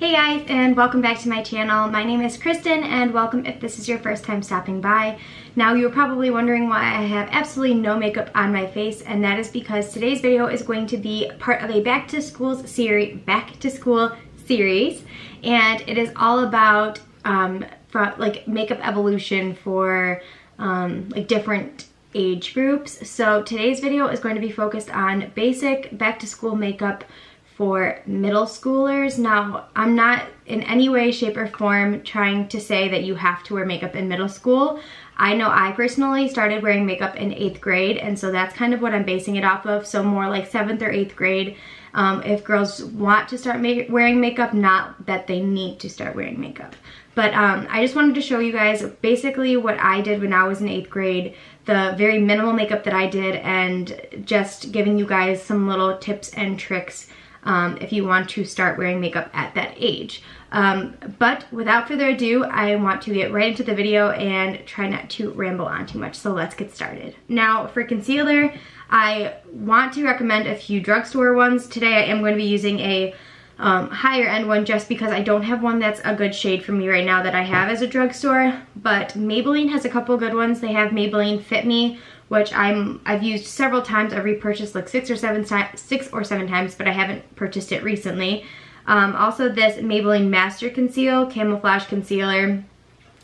Hey guys, and welcome back to my channel. My name is Kristen, and welcome if this is your first time stopping by. Now, you're probably wondering why I have absolutely no makeup on my face, and that is because today's video is going to be part of a back to school series, and it is all about makeup evolution for different age groups. So today's video is going to be focused on basic back to school makeup for middle schoolers. Now, I'm not in any way, shape, or form trying to say that you have to wear makeup in middle school. I know I personally started wearing makeup in 8th grade, and so that's kind of what I'm basing it off of. So more like 7th or 8th grade, if girls want to start wearing makeup, not that they need to start wearing makeup. But I just wanted to show you guys basically what I did when I was in 8th grade, the very minimal makeup that I did, and just giving you guys some little tips and tricks if you want to start wearing makeup at that age. But without further ado, I want to get right into the video and try not to ramble on too much, so let's get started. Now, for concealer, I want to recommend a few drugstore ones. Today I am going to be using a higher end one just because I don't have one that's a good shade for me right now that I have as a drugstore, but Maybelline has a couple good ones. They have Maybelline Fit Me, which I've used several times. I've repurchased like 6 or 7 times, but I haven't purchased it recently. Also, this Maybelline Master Conceal Camouflage Concealer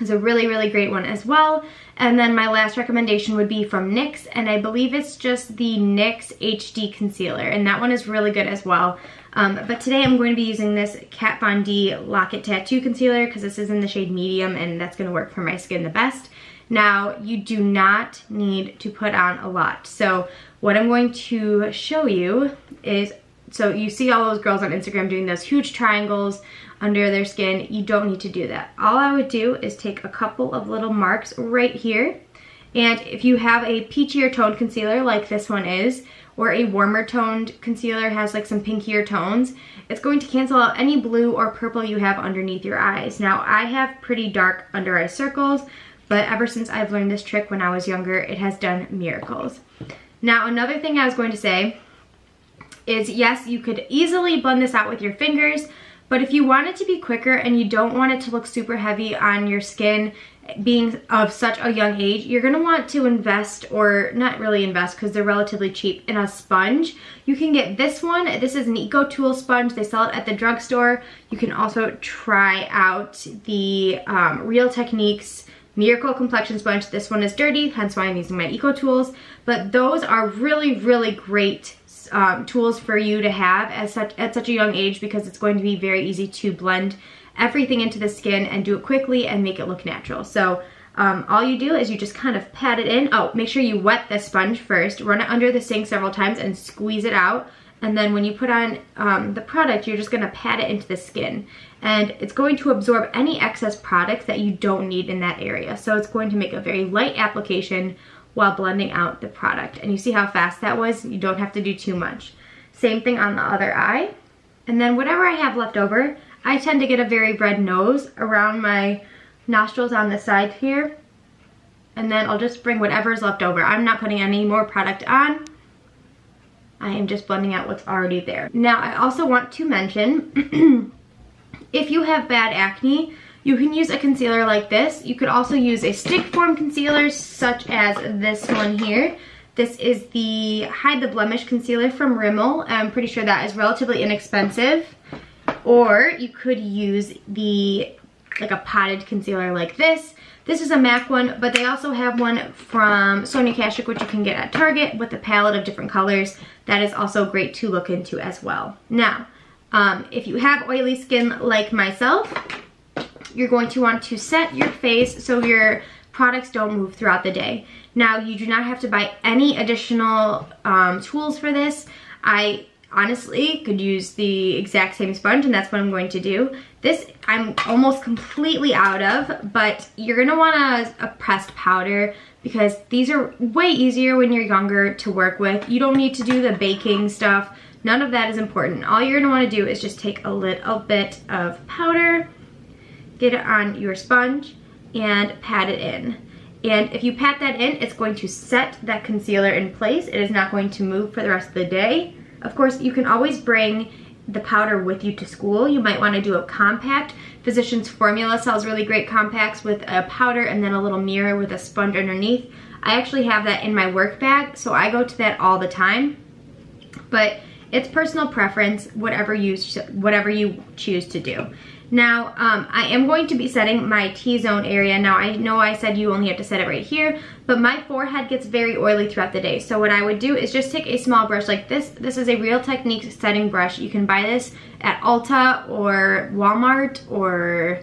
is a really, really great one as well. And then my last recommendation would be from NYX, and I believe it's just the NYX HD Concealer, and that one is really good as well. But today I'm going to be using this Kat Von D Lock It Tattoo Concealer because this is in the shade medium, and that's going to work for my skin the best. Now, you do not need to put on a lot. So what I'm going to show you is, so you see all those girls on Instagram doing those huge triangles under their skin. You don't need to do that. All I would do is take a couple of little marks right here. And if you have a peachier toned concealer like this one is, or a warmer toned concealer has like some pinkier tones, it's going to cancel out any blue or purple you have underneath your eyes. Now, I have pretty dark under eye circles, but ever since I've learned this trick when I was younger, it has done miracles. Now, another thing I was going to say is, yes, you could easily blend this out with your fingers, but if you want it to be quicker and you don't want it to look super heavy on your skin, being of such a young age, you're going to want to invest, or not really invest because they're relatively cheap, in a sponge. You can get this one. This is an Eco Tool sponge. They sell it at the drugstore. You can also try out the Real Techniques Miracle Complexion Sponge. This one is dirty, hence why I'm using my Eco Tools, but those are really, really great tools for you to have at such a young age, because it's going to be very easy to blend everything into the skin and do it quickly and make it look natural. So all you do is you just kind of pat it in. Oh, make sure you wet the sponge first, run it under the sink several times and squeeze it out. And then when you put on the product, you're just gonna pat it into the skin. And it's going to absorb any excess product that you don't need in that area. So it's going to make a very light application while blending out the product. And you see how fast that was? You don't have to do too much. Same thing on the other eye. And then whatever I have left over, I tend to get a very red nose around my nostrils on the side here. And then I'll just bring whatever's left over. I'm not putting any more product on. I am just blending out what's already there. Now, I also want to mention, if you have bad acne, you can use a concealer like this. You could also use a stick form concealer such as this one here. This is the Hide the Blemish concealer from Rimmel. I'm pretty sure that is relatively inexpensive. Or you could use like a potted concealer like this. This is a MAC one, but they also have one from Sonia Kashuk, which you can get at Target with a palette of different colors. That is also great to look into as well. Now, if you have oily skin like myself, you're going to want to set your face so your products don't move throughout the day. Now, you do not have to buy any additional tools for this. I honestly could use the exact same sponge, and that's what I'm going to do. This I'm almost completely out of, but you're gonna want a pressed powder because these are way easier when you're younger to work with. You don't need to do the baking stuff. None of that is important. All you're gonna wanna do is just take a little bit of powder, get it on your sponge, and pat it in. And if you pat that in, it's going to set that concealer in place. It is not going to move for the rest of the day. Of course, you can always bring the powder with you to school, you might want to do a compact. Physicians Formula sells really great compacts with a powder and then a little mirror with a sponge underneath. I actually have that in my work bag, so I go to that all the time. But it's personal preference, whatever you choose to do. Now, I am going to be setting my T-zone area. Now, I know I said you only have to set it right here, but my forehead gets very oily throughout the day. So what I would do is just take a small brush like this. This is a Real Techniques setting brush. You can buy this at Ulta or Walmart or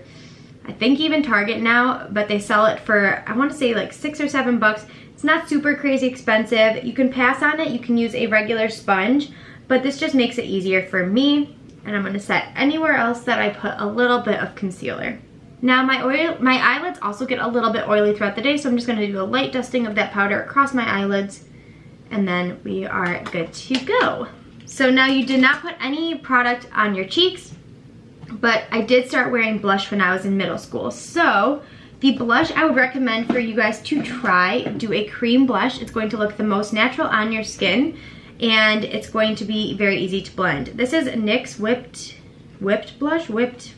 I think even Target now, but they sell it for, I want to say like $6 or $7. It's not super crazy expensive. You can pass on it. You can use a regular sponge, but this just makes it easier for me. And I'm gonna set anywhere else that I put a little bit of concealer. Now my eyelids also get a little bit oily throughout the day, so I'm just gonna do a light dusting of that powder across my eyelids, and then we are good to go. So now you did not put any product on your cheeks, but I did start wearing blush when I was in middle school. So the blush I would recommend for you guys to try, do a cream blush. It's going to look the most natural on your skin, and it's going to be very easy to blend. This is NYX Whipped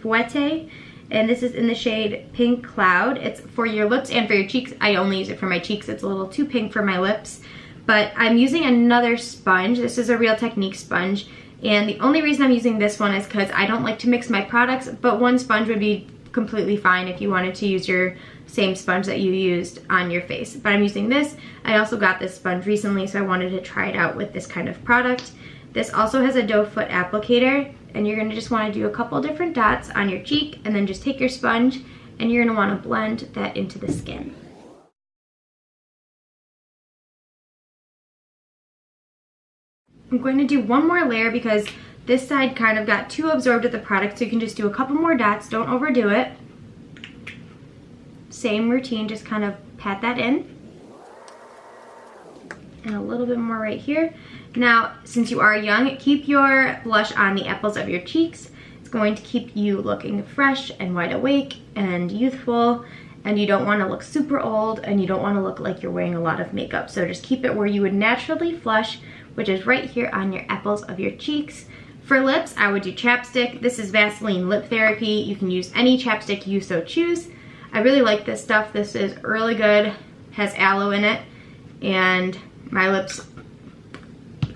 Fouette, and this is in the shade Pink Cloud. It's for your lips and for your cheeks. I only use it for my cheeks. It's a little too pink for my lips, but I'm using another sponge. This is a Real Techniques sponge, and the only reason I'm using this one is because I don't like to mix my products, but one sponge would be completely fine if you wanted to use your same sponge that you used on your face. But I'm using this. I also got this sponge recently, so I wanted to try it out with this kind of product. This also has a doe foot applicator, and you're gonna just wanna do a couple different dots on your cheek, and then just take your sponge, and you're gonna wanna blend that into the skin. I'm going to do one more layer because this side kind of got too absorbed with the product, so you can just do a couple more dots, don't overdo it. Same routine, just kind of pat that in. And a little bit more right here. Now, since you are young, keep your blush on the apples of your cheeks. It's going to keep you looking fresh and wide awake and youthful, and you don't want to look super old, and you don't want to look like you're wearing a lot of makeup. So just keep it where you would naturally flush, which is right here on your apples of your cheeks. For lips, I would do chapstick. This is Vasaline Lip Therapy. You can use any chapstick you so choose. I really like this stuff. This is really good, has aloe in it, and my lips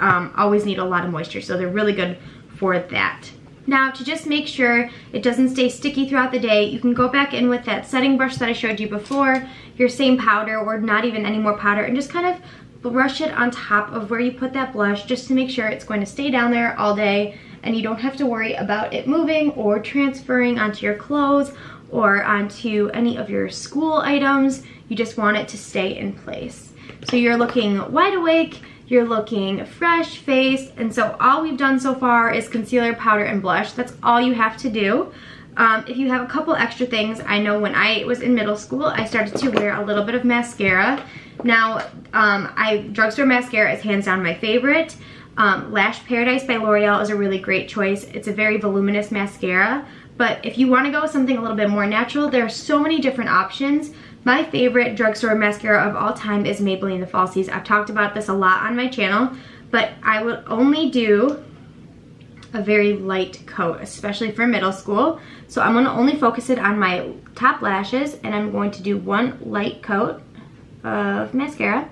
always need a lot of moisture, so they're really good for that. Now, to just make sure it doesn't stay sticky throughout the day, you can go back in with that setting brush that I showed you before, your same powder or not even any more powder, and just kind of brush it on top of where you put that blush just to make sure it's going to stay down there all day and you don't have to worry about it moving or transferring onto your clothes or onto any of your school items. You just want it to stay in place. So you're looking wide awake, you're looking fresh-faced, and so all we've done so far is concealer, powder, and blush. That's all you have to do. If you have a couple extra things, I know when I was in middle school, I started to wear a little bit of mascara. Now, drugstore mascara is hands down my favorite. Lash Paradise by L'Oreal is a really great choice. It's a very voluminous mascara, but if you want to go with something a little bit more natural, there are so many different options. My favorite drugstore mascara of all time is Maybelline The Falsies. I've talked about this a lot on my channel, but I would only do a very light coat, especially for middle school. So I'm going to only focus it on my top lashes, and I'm going to do one light coat of mascara.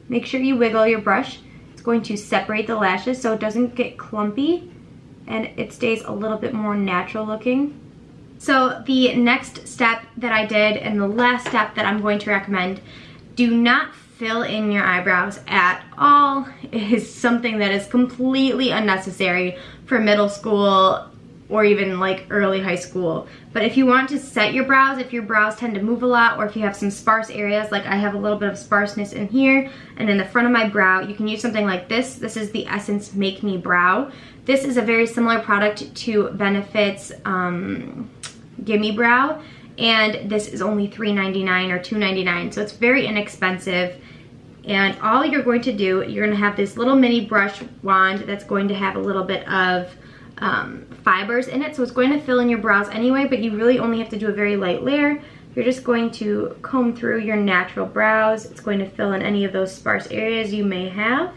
Make sure you wiggle your brush. It's going to separate the lashes so it doesn't get clumpy and it stays a little bit more natural looking. So the next step that I did, and the last step that I'm going to recommend, do not fill in your eyebrows at all. It is something that is completely unnecessary for middle school or even like early high school. But if you want to set your brows, if your brows tend to move a lot, or if you have some sparse areas, like I have a little bit of sparseness in here and in the front of my brow, you can use something like this. This is the Essence Make Me Brow. This is a very similar product to Benefit's Gimme Brow, and this is only $3.99 or $2.99, so it's very inexpensive. And all you're going to do, you're going to have this little mini brush wand that's going to have a little bit of fibers in it, so it's going to fill in your brows anyway, but you really only have to do a very light layer. You're just going to comb through your natural brows. It's going to fill in any of those sparse areas you may have,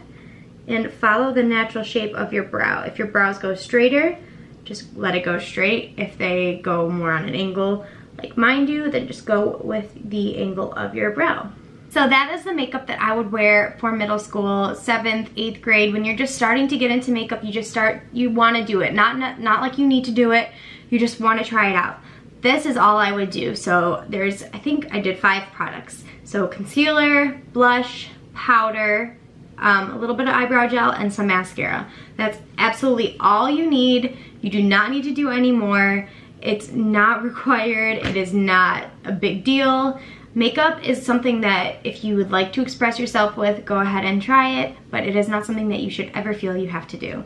and follow the natural shape of your brow. If your brows go straighter, just let it go straight. If they go more on an angle like mine do, then just go with the angle of your brow. So that is the makeup that I would wear for middle school, 7th, 8th grade. When you're just starting to get into makeup, you want to do it. Not like you need to do it, you just want to try it out. This is all I would do. So I think I did 5 products. So concealer, blush, powder, a little bit of eyebrow gel, and some mascara. That's absolutely all you need. You do not need to do any more. It's not required. It is not a big deal. Makeup is something that if you would like to express yourself with, go ahead and try it, but it is not something that you should ever feel you have to do.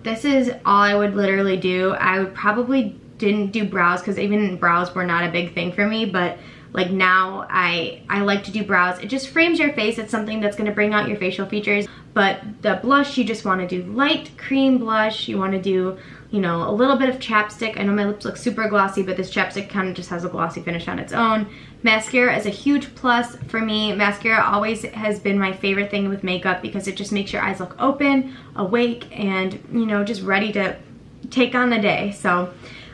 This is all I would literally do. I would probably didn't do brows because even brows were not a big thing for me, but like now I like to do brows. It just frames your face. It's something that's going to bring out your facial features. But the blush, you just want to do light cream blush. You want to do, you know, a little bit of chapstick. I know my lips look super glossy, but this chapstick kind of just has a glossy finish on its own. Mascara is a huge plus for me. Mascara always has been my favorite thing with makeup because it just makes your eyes look open, awake, and, you know, just ready to take on the day. So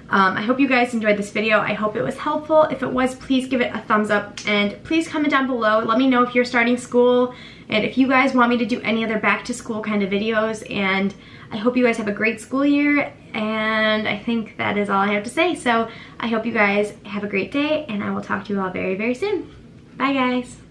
I hope you guys enjoyed this video. I hope it was helpful. If it was, please give it a thumbs up and please comment down below. Let me know if you're starting school and if you guys want me to do any other back to school kind of videos. And I hope you guys have a great school year, and I think that is all I have to say. So I hope you guys have a great day, and I will talk to you all very, very soon. Bye guys.